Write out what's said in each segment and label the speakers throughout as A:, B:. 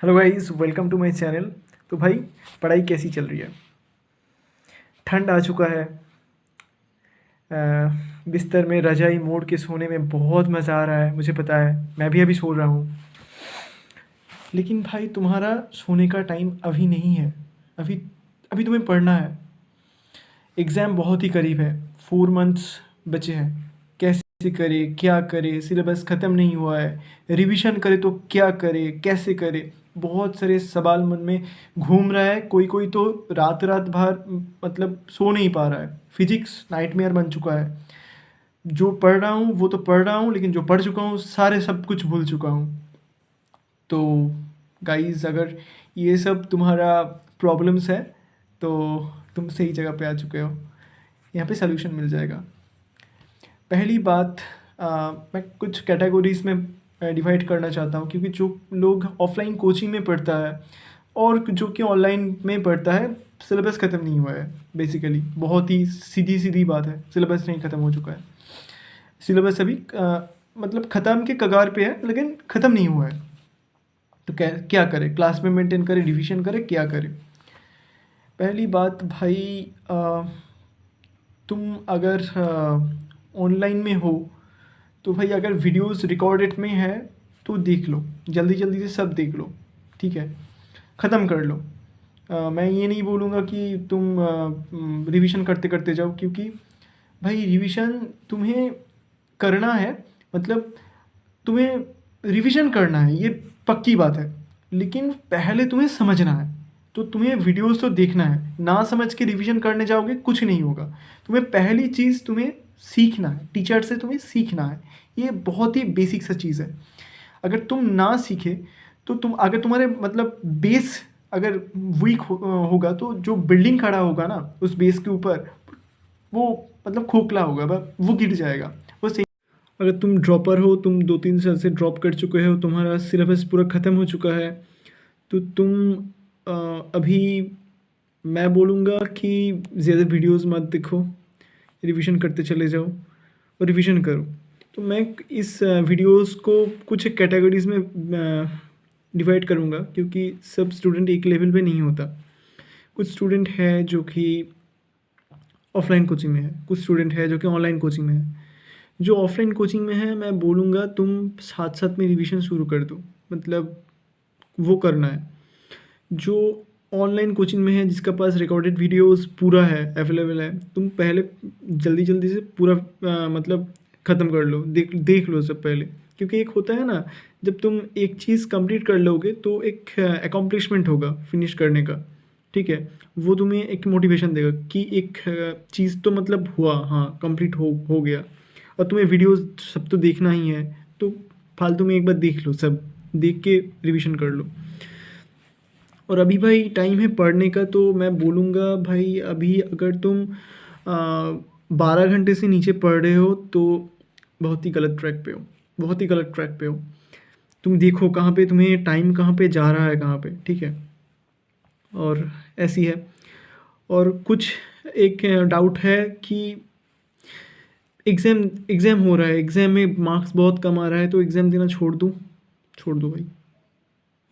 A: Hello guys, welcome to my channel. तो भाई, पढ़ाई कैसी चल रही है? ठंड आ चुका है। बिस्तर में रजाई मोड़ के सोने में बहुत मज़ा आ रहा है, मुझे पता है। मैं भी अभी सो रहा हूँ। लेकिन भाई, तुम्हारा सोने का टाइम अभी नहीं है। अभी अभी तुम्हें पढ़ना है। एग्ज़ाम बहुत ही करीब है। 4 मंथ्स बचे हैं। कैसे करे, क्या करे? सिलेबस ख़त्म नहीं हुआ है। रिवीजन करे तो क्या करे, कैसे करे? बहुत सारे सवाल मन में घूम रहा है। कोई कोई तो रात रात भर मतलब सो नहीं पा रहा है। फिजिक्स नाइटमेयर बन चुका है। जो पढ़ रहा हूँ वो तो पढ़ रहा हूँ, लेकिन जो पढ़ चुका हूँ सारे सब कुछ भूल चुका हूँ। तो गाइस, अगर ये सब तुम्हारा प्रॉब्लम्स है तो तुम सही जगह पे आ चुके हो। यहाँ पे सलूशन मिल जाएगा। पहली बात, मैं कुछ कैटेगरीज में डिवाइड करना चाहता हूँ, क्योंकि जो लोग ऑफलाइन कोचिंग में पढ़ता है और जो कि ऑनलाइन में पढ़ता है, सिलेबस ख़त्म नहीं हुआ है। बेसिकली बहुत ही सीधी सीधी बात है, सिलेबस नहीं ख़त्म हो चुका है। सिलेबस अभी मतलब ख़त्म के कगार पे है, लेकिन ख़त्म नहीं हुआ है। तो क्या करें? क्लास में मेंटेन करें, रिवीजन करें, क्या करें? पहली बात भाई, तुम अगर ऑनलाइन में हो तो भाई, अगर वीडियोस रिकॉर्डेड में है तो देख लो, जल्दी जल्दी से सब देख लो। ठीक है, ख़त्म कर लो। मैं ये नहीं बोलूँगा कि तुम रिवीजन करते करते जाओ, क्योंकि भाई रिवीजन तुम्हें करना है। मतलब तुम्हें रिवीजन करना है, ये पक्की बात है। लेकिन पहले तुम्हें समझना है। तो तुम्हें वीडियोस तो देखना है। ना समझ के रिवीजन करने जाओगे, कुछ नहीं होगा। तुम्हें पहली चीज़ तुम्हें सीखना है, टीचर से तुम्हें सीखना है। ये बहुत ही बेसिक सा चीज़ है। अगर तुम ना सीखे तो अगर तुम्हारे मतलब बेस अगर वीक होगा, तो जो बिल्डिंग खड़ा होगा ना उस बेस के ऊपर, वो मतलब खोखला होगा, वो गिर जाएगा। वो सही। अगर तुम ड्रॉपर हो, तुम 2-3 साल से ड्रॉप कर चुके हो, तुम्हारा सिलेबस पूरा ख़त्म हो चुका है, तो तुम अभी मैं बोलूँगा कि ज़्यादा वीडियोस मत देखो, रिवीजन करते चले जाओ और रिवीजन करो। तो मैं इस वीडियोस को कुछ कैटेगरीज़ में डिवाइड करूँगा, क्योंकि सब स्टूडेंट एक लेवल पे नहीं होता। कुछ स्टूडेंट है जो कि ऑफलाइन कोचिंग में है, कुछ स्टूडेंट है जो कि ऑनलाइन कोचिंग में है। जो ऑफलाइन कोचिंग में है, मैं बोलूँगा तुम साथ साथ में रिवीजन शुरू कर दो। मतलब वो करना है। जो ऑनलाइन कोचिंग में है, जिसका पास रिकॉर्डेड वीडियोस पूरा है, अवेलेबल है, तुम पहले जल्दी जल्दी से पूरा मतलब ख़त्म कर लो, देख देख लो सब पहले। क्योंकि एक होता है ना, जब तुम एक चीज़ कंप्लीट कर लोगे तो एक अकम्प्लिशमेंट होगा फिनिश करने का। ठीक है, वो तुम्हें एक मोटिवेशन देगा कि एक चीज़ तो मतलब हुआ, हाँ कंप्लीट हो गया। और तुम्हें वीडियोस सब तो देखना ही है, तो फालतू में एक बार देख लो, सब देख के रिवीजन कर लो। और अभी भाई टाइम है पढ़ने का, तो मैं बोलूँगा भाई, अभी अगर तुम 12 घंटे से नीचे पढ़ रहे हो तो बहुत ही गलत ट्रैक पे हो, बहुत ही गलत ट्रैक पे हो। तुम देखो कहाँ पे तुम्हें टाइम कहाँ पे जा रहा है, कहाँ पे। ठीक है, और ऐसी है। और कुछ एक डाउट है कि एग्ज़ाम एग्ज़ाम हो रहा है, एग्ज़ाम में मार्क्स बहुत कम आ रहा है, तो एग्ज़ाम देना छोड़ दूँ? छोड़ दो भाई,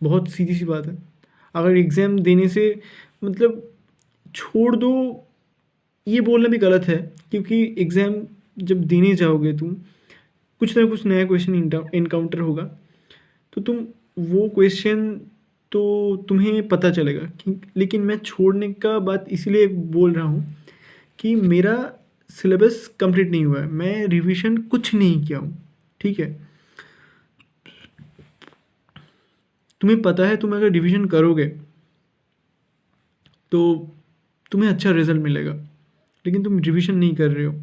A: बहुत सीधी सी बात है। अगर एग्ज़ाम देने से मतलब छोड़ दो, ये बोलना भी गलत है, क्योंकि एग्ज़ाम जब देने जाओगे तुम, कुछ ना कुछ नया क्वेश्चन इनकाउंटर होगा। तो तुम वो क्वेश्चन तो तुम्हें पता चलेगा कि, लेकिन मैं छोड़ने का बात इसीलिए बोल रहा हूँ कि मेरा सिलेबस कंप्लीट नहीं हुआ है, मैं रिवीजन कुछ नहीं किया हूँ। ठीक है, तुम्हें पता है तुम अगर रिवीजन करोगे तो तुम्हें अच्छा रिजल्ट मिलेगा, लेकिन तुम रिवीजन नहीं कर रहे हो।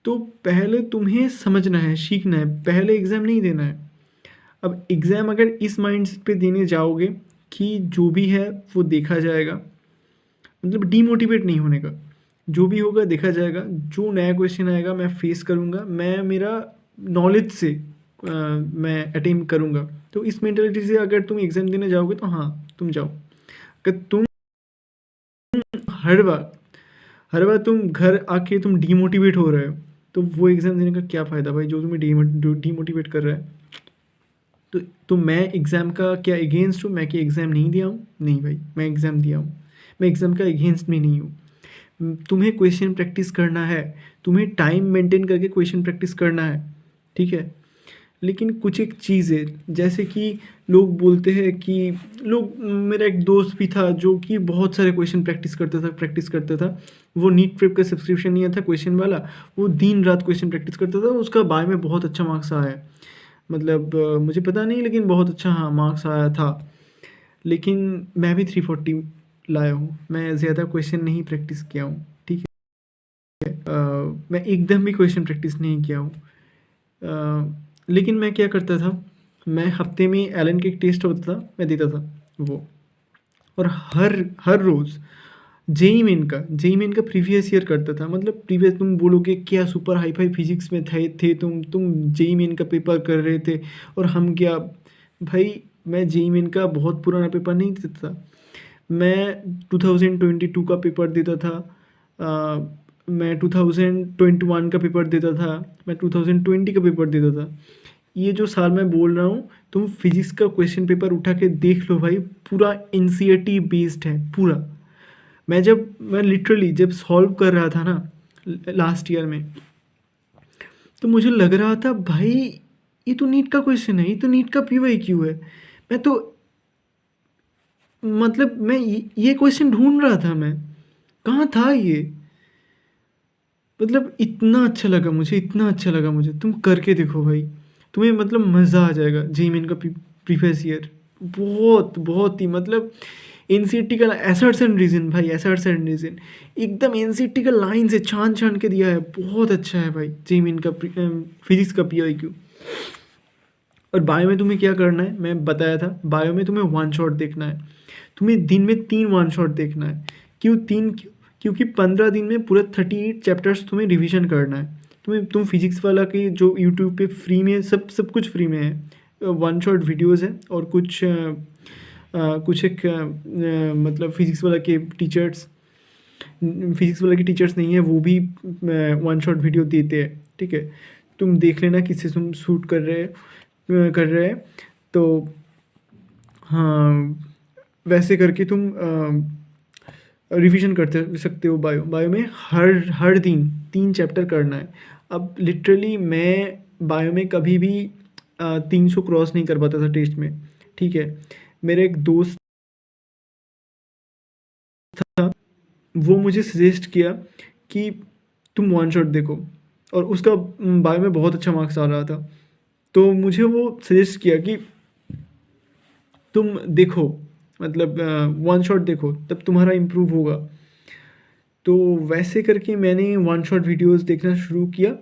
A: तो पहले तुम्हें समझना है, सीखना है, पहले एग्ज़ाम नहीं देना है। अब एग्ज़ाम अगर इस माइंडसेट पे देने जाओगे कि जो भी है वो देखा जाएगा, मतलब डीमोटिवेट नहीं होने का, जो भी होगा देखा जाएगा, जो नया क्वेश्चन आएगा मैं फेस करूँगा, मैं मेरा नॉलेज से मैं अटेम्प्ट करूँगा। तो इस मेंटालिटी से अगर तुम एग्ज़ाम देने जाओगे तो हाँ, तुम जाओ। अगर तुम हर बार हर बार तुम घर आके तुम डीमोटिवेट हो रहे हो, तो वो एग्ज़ाम देने का क्या फ़ायदा भाई, जो तुम्हें डीमोटिवेट कर रहा है। तो मैं एग्ज़ाम का क्या अगेंस्ट हूँ? मैं क्या एग्ज़ाम नहीं दिया हूँ? नहीं भाई, मैं एग्ज़ाम दिया हूँ। मैं एग्ज़ाम का अगेंस्ट में नहीं हूँ। तुम्हें क्वेश्चन प्रैक्टिस करना है, तुम्हें टाइम मेंटेन करके क्वेश्चन प्रैक्टिस करना है, ठीक है? लेकिन कुछ एक चीज़ है, जैसे कि लोग बोलते हैं कि मेरा एक दोस्त भी था जो कि बहुत सारे क्वेश्चन प्रैक्टिस करता था। वो नीट प्रेप का सब्सक्रिप्शन लिया था क्वेश्चन वाला, वो दिन रात क्वेश्चन प्रैक्टिस करता था, उसका बायो में बहुत अच्छा मार्क्स आया है। मतलब मुझे पता नहीं, लेकिन बहुत अच्छा हाँ मार्क्स आया था। लेकिन मैं भी 340 लाया हूँ, मैं ज़्यादा क्वेश्चन नहीं प्रैक्टिस किया हूँ, ठीक है? मैं एकदम भी क्वेश्चन प्रैक्टिस नहीं किया हूँ। लेकिन मैं क्या करता था, मैं हफ्ते में एलन के एक टेस्ट होता था, मैं देता था वो। और हर हर रोज़ जेईई मेन का प्रीवियस ईयर करता था। मतलब प्रीवियस, तुम बोलोगे क्या सुपर हाई फाई फिजिक्स में थे तुम जेईई मेन का पेपर कर रहे थे और हम क्या। भाई मैं जेईई मेन का बहुत पुराना पेपर नहीं देता था, मैं 2022 का पेपर देता था। मैं 2021 का पेपर देता था, मैं 2020 का पेपर देता था। ये जो साल मैं बोल रहा हूँ, तुम फिजिक्स का क्वेश्चन पेपर उठा के देख लो भाई, पूरा एनसीईआरटी बेस्ड है पूरा। मैं लिटरली जब सॉल्व कर रहा था ना लास्ट ईयर में, तो मुझे लग रहा था भाई ये तो नीट का क्वेश्चन है, ये तो नीट का पीवाईक्यू है। मैं तो मतलब मैं ये क्वेश्चन ढूंढ रहा था, मैं कहाँ था ये। मतलब इतना अच्छा लगा मुझे, इतना अच्छा लगा मुझे। तुम करके देखो भाई, तुम्हें मतलब मज़ा आ जाएगा। जेईई मेन का प्रीवियस ईयर बहुत बहुत ही मतलब एनसीईआरटी का एसर्ट्स एंड रीजन भाई, एसर्ट्स एंड रीजन एकदम एनसीईआरटी का लाइन से छान छान के दिया है, बहुत अच्छा है भाई जेईई मेन का फिजिक्स का पीवाईक्यू। और बायो में तुम्हें क्या करना है, मैं बताया था, बायो में तुम्हें वन शॉट देखना है। तुम्हें दिन में 3 वन शॉट देखना है। क्यों 3? क्योंकि 15 दिन में पूरा 38 चैप्टर्स तुम्हें रिवीजन करना है। तुम फिजिक्स वाला की जो यूट्यूब पे फ्री में सब कुछ फ्री में है, वन शॉट वीडियोज़ है और कुछ एक मतलब फिजिक्स वाला के टीचर्स नहीं है, वो भी वन शॉट वीडियो देते हैं, ठीक है? तुम देख लेना किससे तुम शूट कर रहे हैं। तो हाँ, वैसे करके तुम रिवीजन करते सकते हो। बायो में हर दिन 3 चैप्टर करना है। अब लिटरली मैं बायो में कभी भी 300 क्रॉस नहीं कर पाता था टेस्ट में, ठीक है? मेरा एक दोस्त था, वो मुझे सजेस्ट किया कि तुम वन शॉट देखो, और उसका बायो में बहुत अच्छा मार्क्स आ रहा था। तो मुझे वो सजेस्ट किया कि तुम देखो, मतलब वन शॉट देखो, तब तुम्हारा इम्प्रूव होगा। तो वैसे करके मैंने वन शॉट वीडियोस देखना शुरू किया।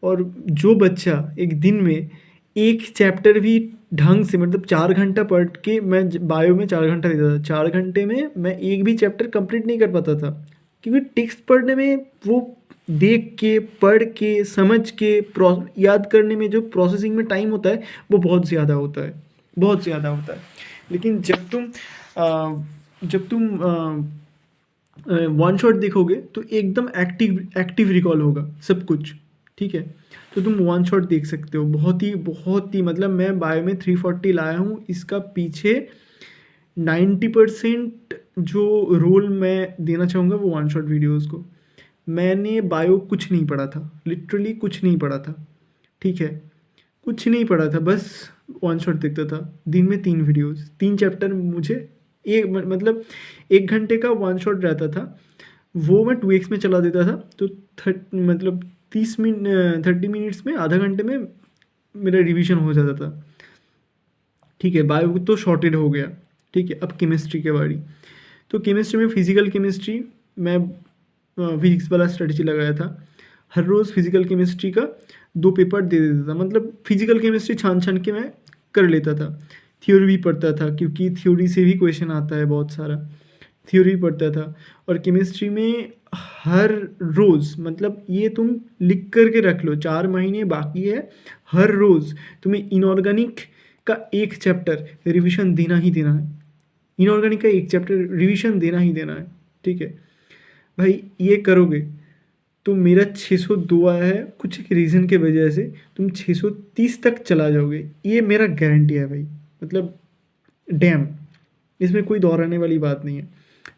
A: और जो बच्चा एक दिन में एक चैप्टर भी ढंग से, मतलब 4 घंटा पढ़ के, मैं बायो में 4 घंटा देता था, 4 घंटे में मैं एक भी चैप्टर कंप्लीट नहीं कर पाता था। क्योंकि टेक्स्ट पढ़ने में वो देख के पढ़ के समझ के याद करने में जो प्रोसेसिंग में टाइम होता है वो बहुत ज़्यादा होता है, बहुत ज़्यादा होता है। लेकिन जब तुम वन शॉट देखोगे तो एकदम एक्टिव रिकॉल होगा सब कुछ, ठीक है? तो तुम वन शॉट देख सकते हो, बहुत ही मतलब मैं बायो में 340 लाया हूँ। इसका पीछे 90% जो रोल मैं देना चाहूँगा वो वन शॉट वीडियोज़ को। मैंने बायो कुछ नहीं पढ़ा था, लिटरली कुछ नहीं पढ़ा था, ठीक है? कुछ नहीं पढ़ा था, बस वन शॉट देखता था। दिन में 3 वीडियोज़, 3 चैप्टर मुझे मतलब 1 घंटे का वन शॉट रहता था, वो मैं 2x में चला देता था। तो मतलब 30 मिनट्स में, आधा घंटे में मेरा रिवीजन हो जाता था, ठीक है? बायो तो शॉर्टेड हो गया, ठीक है? अब केमिस्ट्री के बारी। तो केमिस्ट्री में फिजिकल केमिस्ट्री मैं फिजिक्स वाला स्ट्रेटजी लगाया था। हर रोज़ फिजिकल केमिस्ट्री का 2 पेपर दे देता था, मतलब फिजिकल केमिस्ट्री छान छान के मैं कर लेता था। थ्योरी भी पढ़ता था, क्योंकि थ्योरी से भी क्वेश्चन आता है बहुत सारा, थ्योरी पढ़ता था। और केमिस्ट्री में हर रोज़, मतलब ये तुम लिख कर के रख लो, 4 महीने बाकी है, हर रोज़ तुम्हें इनऑर्गेनिक का 1 चैप्टर रिवीजन देना ही देना है। इनऑर्गेनिक का 1 चैप्टर रिवीजन देना ही देना है, ठीक है? भाई ये करोगे तो मेरा 602 आया है, कुछ एक रीज़न के वजह से तुम 630 तक चला जाओगे, ये मेरा गारंटी है भाई। मतलब डैम, इसमें कोई दोहराने वाली बात नहीं है।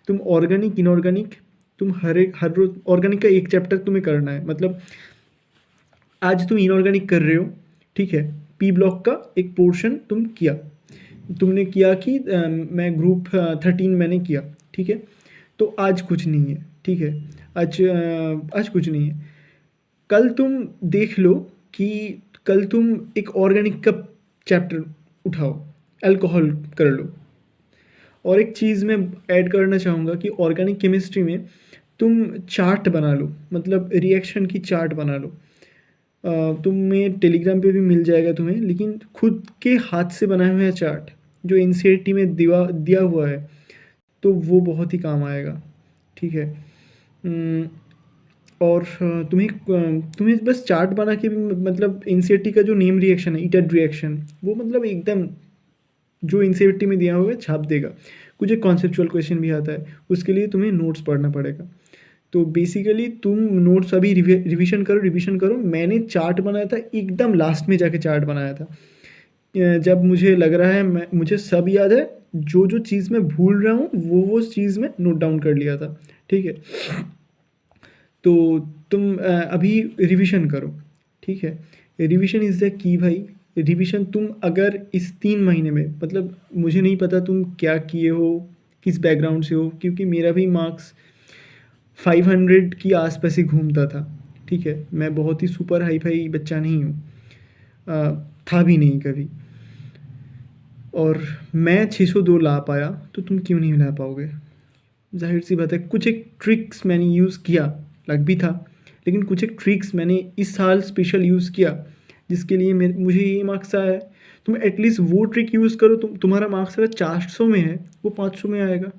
A: तुम ऑर्गेनिक इनऑर्गेनिक, तुम हर रोज ऑर्गेनिक का एक चैप्टर तुम्हें करना है। मतलब आज तुम इनऑर्गेनिक कर रहे हो, ठीक है, पी ब्लॉक का एक पोर्शन तुमने किया कि मैं ग्रुप 13 मैंने किया, ठीक है। तो आज कुछ नहीं है, ठीक है, आज कुछ नहीं है। कल तुम देख लो कि कल तुम एक ऑर्गेनिक का चैप्टर उठाओ, अल्कोहल कर लो। और एक चीज़ मैं ऐड करना चाहूँगा कि ऑर्गेनिक केमिस्ट्री में तुम चार्ट बना लो, मतलब रिएक्शन की चार्ट बना लो। तुम्हें टेलीग्राम पे भी मिल जाएगा तुम्हें, लेकिन खुद के हाथ से बनाए हुए चार्ट जो एनसीईआरटी में दिया हुआ है, तो वो बहुत ही काम आएगा, ठीक है। और तुम्हें बस चार्ट बना के भी, मतलब एनसीईआरटी का जो नेम रिएक्शन है ईटेड रिएक्शन, वो मतलब एकदम जो एनसीईआरटी में दिया हुआ है छाप देगा। कुछ एक कॉन्सेप्चुअल क्वेश्चन भी आता है, उसके लिए तुम्हें नोट्स पढ़ना पड़ेगा। तो बेसिकली तुम नोट्स अभी रिवीजन करो। मैंने चार्ट बनाया था, एकदम लास्ट में जाके चार्ट बनाया था, जब मुझे लग रहा है मुझे सब याद है, जो जो चीज़ मैं भूल रहा हूँ वो चीज़ मैं नोट डाउन कर लिया था, ठीक है। तो तुम अभी रिवीजन करो, ठीक है। रिवीजन इज़ द की भाई। रिवीजन तुम अगर इस 3 महीने में, मतलब मुझे नहीं पता तुम क्या किए हो, किस बैकग्राउंड से हो, क्योंकि मेरा भी मार्क्स 500 की आसपास ही घूमता था, ठीक है। मैं बहुत ही सुपर हाई फाई बच्चा नहीं हूँ, था भी नहीं कभी। और मैं 602 ला पाया, तो तुम क्यों नहीं ला पाओगे? जाहिर सी बात है। कुछ एक ट्रिक्स मैंने यूज़ किया, लग भी था, लेकिन कुछ एक ट्रिक्स मैंने इस साल स्पेशल यूज़ किया, जिसके लिए मुझे ये मार्क्स आया है। तुम एटलीस्ट वो ट्रिक यूज़ करो। तुम्हारा मार्क्स अगर 400 में है, वो 500 में आएगा।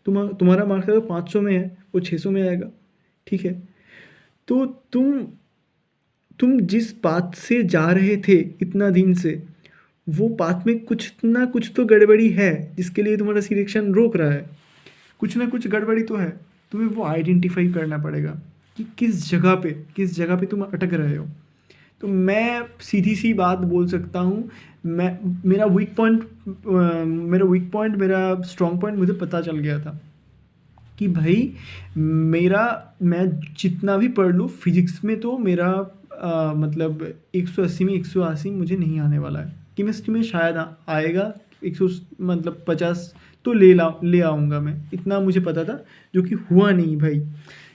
A: तुम्हारा मार्क्स अगर 500 में है, वो 600 में आएगा, ठीक है। तो तुम जिस पाथ से जा रहे थे इतना दिन से, वो पाथ में कुछ ना कुछ तो गड़बड़ी है, जिसके लिए तुम्हारा सिलेक्शन रोक रहा है। कुछ ना कुछ गड़बड़ी तो है, तुम्हें वो आइडेंटिफाई करना पड़ेगा कि किस जगह पे तुम अटक रहे हो। तो मैं सीधी सी बात बोल सकता हूँ, मेरा वीक पॉइंट मेरा स्ट्रॉन्ग पॉइंट मुझे पता चल गया था कि भाई मैं जितना भी पढ़ लूँ फिजिक्स में, तो मेरा मतलब 180 में 180 मुझे नहीं आने वाला है। केमिस्ट्री में शायद आएगा 100, मतलब 50 तो ले आऊँगा मैं, इतना मुझे पता था, जो कि हुआ नहीं भाई।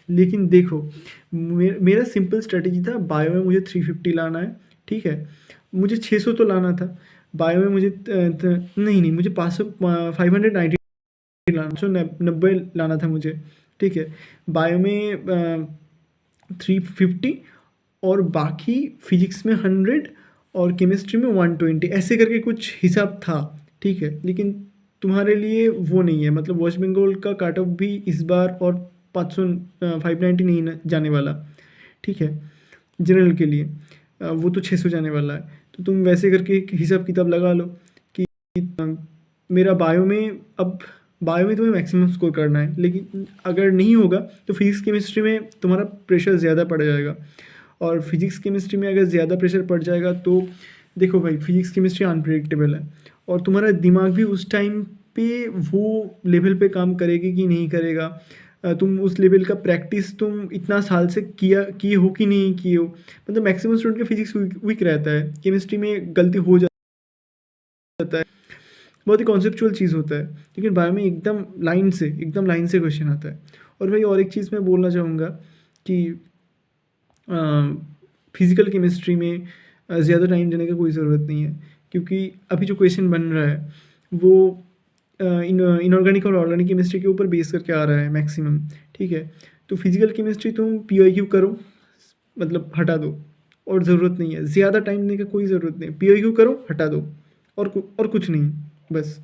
A: लेकिन देखो, मेरा सिंपल स्ट्रेटेजी था, बायो में मुझे 350 लाना है, ठीक है। मुझे 600 तो लाना था, बायो में मुझे नहीं मुझे 590 लाना, 190 लाना था मुझे, ठीक है। बायो में 350 और बाकी फिजिक्स में 100 और केमिस्ट्री में 120, ऐसे करके कुछ हिसाब था, ठीक है। लेकिन तुम्हारे लिए वो नहीं है, मतलब वेस्ट बंगाल का काट ऑफ भी इस बार और 590 नहीं जाने वाला, ठीक है। जनरल के लिए वो तो 600 जाने वाला है। तो तुम वैसे करके एक हिसाब किताब लगा लो कि मेरा बायो में तुम्हें मैक्सिमम स्कोर करना है, लेकिन अगर नहीं होगा तो फिजिक्स केमिस्ट्री में तुम्हारा प्रेशर ज़्यादा पड़ जाएगा। और फिजिक्स केमिस्ट्री में अगर ज़्यादा प्रेशर पड़ जाएगा, तो देखो भाई, फिजिक्स केमिस्ट्री अनप्रेडिक्टेबल है, और तुम्हारा दिमाग भी उस टाइम पे वो लेवल पे काम करेगी कि नहीं करेगा। तुम उस लेवल का प्रैक्टिस तुम इतना साल से किए हो कि नहीं किए हो। मतलब मैक्सिमम स्टूडेंट का फिजिक्स वीक रहता है, केमिस्ट्री में गलती हो जाता है, बहुत ही कॉन्सेप्चुअल चीज़ होता है। लेकिन बायो में एकदम लाइन से क्वेश्चन आता है। और भाई और एक चीज़ मैं बोलना चाहूँगा कि फिज़िकल केमिस्ट्री में ज़्यादा टाइम देने का कोई ज़रूरत नहीं है, क्योंकि अभी जो क्वेश्चन बन रहा है वो इनऑर्गेनिक और ऑर्गेनिक केमिस्ट्री के ऊपर बेस करके आ रहा है मैक्सिमम, ठीक है। तो फिजिकल केमिस्ट्री तुम PYQ करो, मतलब हटा दो, और ज़रूरत नहीं है ज़्यादा टाइम देने का, कोई ज़रूरत नहीं। PYQ करो, हटा दो, और कुछ नहीं बस।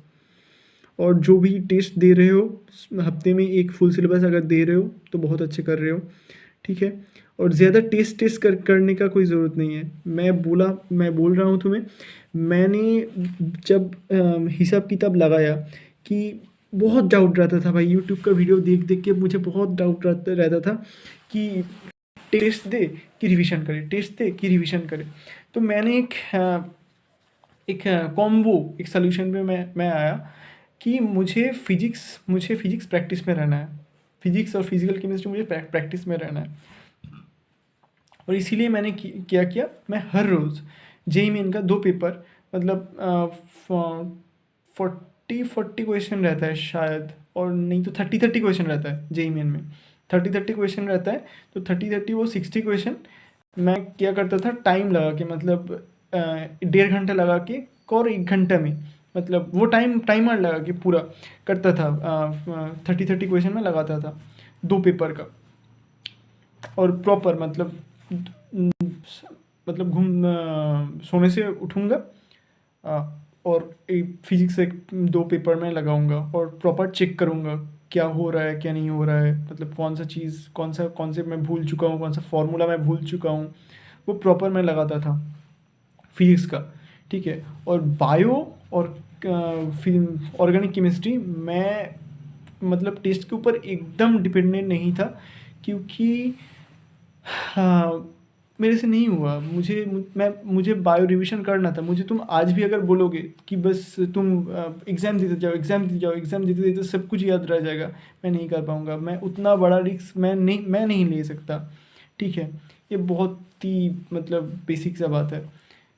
A: और जो भी टेस्ट दे रहे हो, हफ्ते में एक फुल सिलेबस अगर दे रहे हो तो बहुत अच्छे कर रहे हो, ठीक है। और ज़्यादा टेस्ट करने का कोई ज़रूरत नहीं है। मैं बोल रहा हूँ तुम्हें, मैंने जब हिसाब किताब लगाया कि बहुत डाउट रहता था भाई, यूट्यूब का वीडियो देख देख के मुझे बहुत डाउट रहता था कि टेस्ट दे कि रिवीजन करे, टेस्ट दे कि रिवीजन करे। तो मैंने एक कॉम्बो, एक सॉल्यूशन पे मैं आया कि मुझे फिजिक्स प्रैक्टिस में रहना है, फिजिक्स और फिजिकल केमिस्ट्री मुझे प्रैक्टिस में रहना है। और इसीलिए मैंने क्या किया, मैं हर रोज़ जेईई मेन का 2 पेपर, मतलब 40 क्वेश्चन रहता है शायद, और नहीं तो 30 क्वेश्चन रहता है जेईई मेन में, 30 क्वेश्चन रहता है। तो 30 वो 60 क्वेश्चन मैं क्या करता था, टाइम लगा के, मतलब 1.5 घंटा लगा के और 1 घंटे में, मतलब वो टाइमर लगा के पूरा करता था। 30 क्वेश्चन में लगाता था 2 पेपर का, और प्रॉपर मतलब सोने से उठूँगा और एक फिजिक्स से 2 पेपर में लगाऊंगा और प्रॉपर चेक करूंगा क्या हो रहा है क्या नहीं हो रहा है, मतलब कौन सा चीज़, कौन से मैं भूल चुका हूँ, कौन सा फॉर्मूला मैं भूल चुका हूँ, वो प्रॉपर मैं लगाता था फिजिक्स का। ठीक है। और बायो और ऑर्गेनिक केमिस्ट्री मैं मतलब टेस्ट के ऊपर एकदम डिपेंडेंट नहीं था, क्योंकि हाँ, मेरे से नहीं हुआ। मुझे बायो रिवीजन करना था। मुझे तुम आज भी अगर बोलोगे कि बस तुम एग्ज़ाम देते जाओ, एग्ज़ाम देते जाओ, एग्ज़ाम देते देते सब कुछ याद रह जाएगा, मैं नहीं कर पाऊँगा। मैं उतना बड़ा रिस्क मैं नहीं ले सकता। ठीक है, ये बहुत ही मतलब बेसिक सा बात है,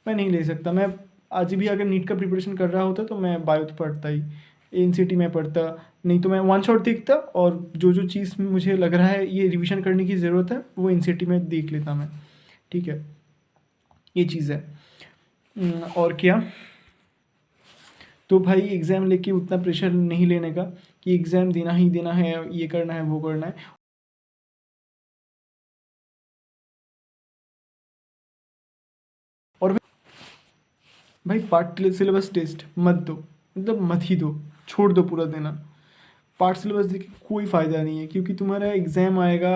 A: मैं नहीं ले सकता। मैं आज भी अगर नीट का प्रिपरेशन कर रहा होता तो मैं बायो तो पढ़ता ही, एनसीईआरटी में पढ़ता, नहीं तो मैं वन शॉट देखता और जो चीज़ मुझे लग रहा है ये रिवीजन करने की ज़रूरत है वो एनसीईआरटी में देख लेता मैं। ठीक है, ये चीज़ है। और क्या, तो भाई एग्ज़ाम लेके उतना प्रेशर नहीं लेने का कि एग्ज़ाम देना ही देना है, ये करना है वो करना है। और भाई पार्ट सिलेबस टेस्ट मत दो, मतलब मत ही दो, छोड़ दो पूरा देना। पार्ट सिलेबस देख के कोई फ़ायदा नहीं है, क्योंकि तुम्हारा एग्ज़ाम आएगा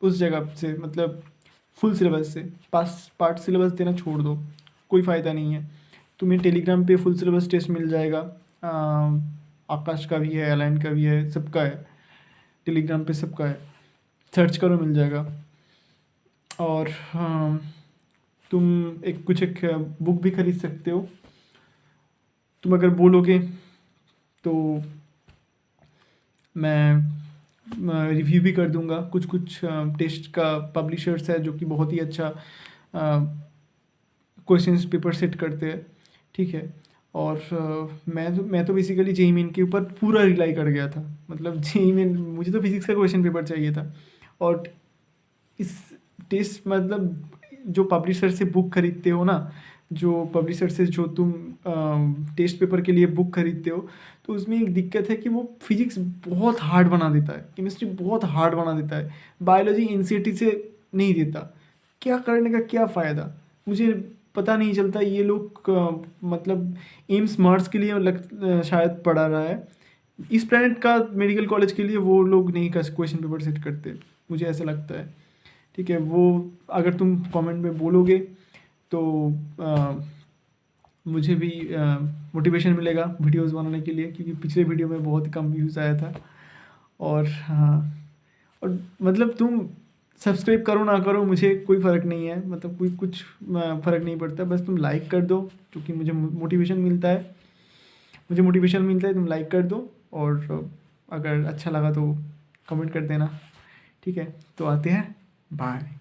A: उस जगह से, मतलब फुल सिलेबस से। पार्ट सिलेबस देना छोड़ दो, कोई फ़ायदा नहीं है। तुम्हें टेलीग्राम पे फुल सिलेबस टेस्ट मिल जाएगा। आकाश का भी है, अलाइन का भी है, सबका है, टेलीग्राम पे सबका है, सर्च करो मिल जाएगा। और तुम एक बुक भी खरीद सकते हो। तुम अगर बोलोगे तो मैं रिव्यू भी कर दूंगा। कुछ टेस्ट का पब्लिशर्स है जो कि बहुत ही अच्छा क्वेश्चंस पेपर सेट करते हैं। ठीक है। और मैं तो बेसिकली जेईई मेन के ऊपर पूरा रिलाई कर गया था। मतलब जेईई मेन मुझे तो फिजिक्स का क्वेश्चन पेपर चाहिए था, और इस टेस्ट मतलब जो पब्लिशर से बुक खरीदते हो ना, जो पब्लिशर से जो तुम टेस्ट पेपर के लिए बुक खरीदते हो, तो उसमें एक दिक्कत है कि वो फिजिक्स बहुत हार्ड बना देता है, केमिस्ट्री बहुत हार्ड बना देता है, बायोलॉजी एनसीईआरटी से नहीं देता। क्या करने का क्या फ़ायदा, मुझे पता नहीं चलता। ये लोग मतलब एम्स मार्स के लिए शायद पढ़ा रहा है, इस प्लैनेट का मेडिकल कॉलेज के लिए वो लोग नहीं का क्वेश्चन पेपर सेट करते, मुझे ऐसा लगता है। ठीक है, वो अगर तुम कमेंट में बोलोगे तो मुझे भी मोटिवेशन मिलेगा वीडियोस बनाने के लिए, क्योंकि पिछले वीडियो में बहुत कम व्यूज़ आया था। और हाँ, और मतलब तुम सब्सक्राइब करो ना करो मुझे कोई फ़र्क नहीं है, मतलब कुछ फ़र्क नहीं पड़ता, बस तुम लाइक कर दो, क्योंकि मुझे मोटिवेशन मिलता है, तुम लाइक कर दो। और अगर अच्छा लगा तो कमेंट कर देना। ठीक है, तो आते हैं, बाय।